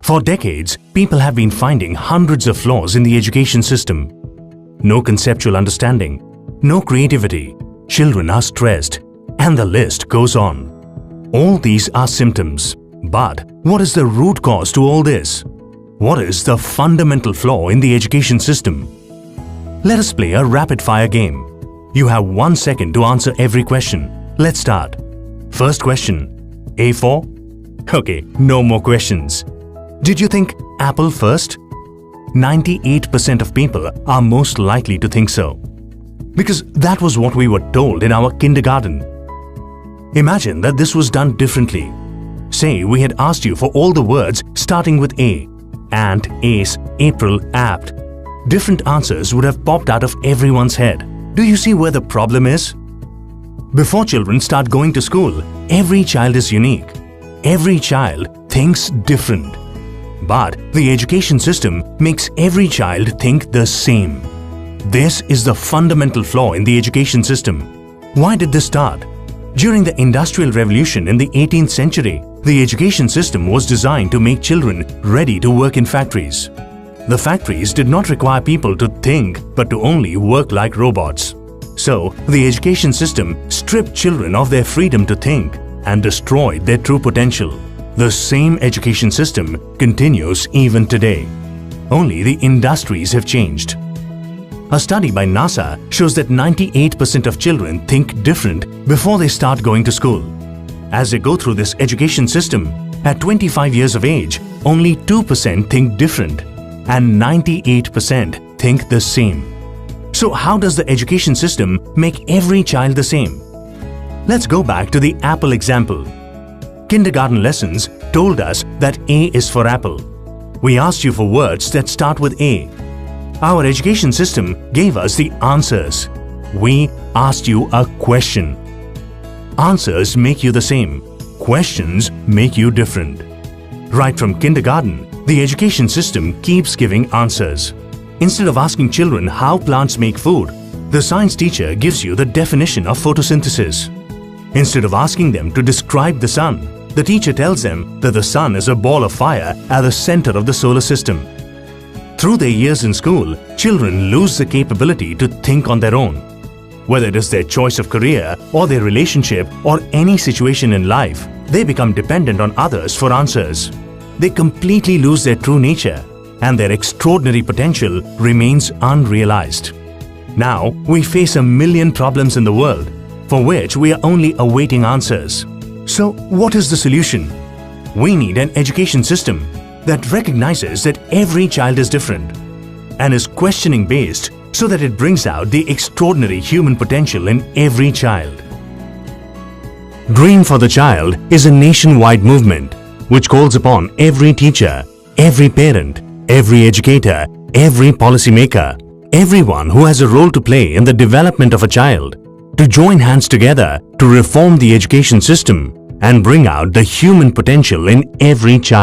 For decades, people have been finding hundreds of flaws in the education system. No conceptual understanding, no creativity, children are stressed, and the list goes on. All these are symptoms. But what is the root cause to all this? What is the fundamental flaw in the education system? Let us play a rapid-fire game. You have 1 second to answer every question. Let's start. First question. A4? Okay, no more questions. Did you think apple first? 98% of people are most likely to think so. Because that was what we were told in our kindergarten. Imagine that this was done differently. Say we had asked you for all the words starting with A. Ant, ace, April, apt. Different answers would have popped out of everyone's head. Do you see where the problem is? Before children start going to school, every child is unique. Every child thinks different. But the education system makes every child think the same. This is the fundamental flaw in the education system. Why did this start? During the Industrial Revolution in the 18th century, the education system was designed to make children ready to work in factories. The factories did not require people to think but to only work like robots. So, the education system stripped children of their freedom to think and destroyed their true potential. The same education system continues even today. Only the industries have changed. A study by NASA shows that 98% of children think different before they start going to school. As they go through this education system, at 25 years of age, only 2% think different and 98% think the same. So how does the education system make every child the same? Let's go back to the apple example. Kindergarten lessons told us that A is for apple. We asked you for words that start with A. Our education system gave us the answers. We asked you a question. Answers make you the same. Questions make you different. Right from kindergarten, the education system keeps giving answers. Instead of asking children how plants make food, the science teacher gives you the definition of photosynthesis. Instead of asking them to describe the sun, the teacher tells them that the sun is a ball of fire at the center of the solar system. Through their years in school, children lose the capability to think on their own. Whether it is their choice of career or their relationship or any situation in life, they become dependent on others for answers. They completely lose their true nature, and their extraordinary potential remains unrealized. Now, we face 1,000,000 problems in the world, for which we are only awaiting answers. So, what is the solution? We need an education system that recognizes that every child is different and is questioning based so that it brings out the extraordinary human potential in every child. Dream for the Child is a nationwide movement which calls upon every teacher, every parent, every educator, every policymaker, everyone who has a role to play in the development of a child, to join hands together to reform the education system and bring out the human potential in every child.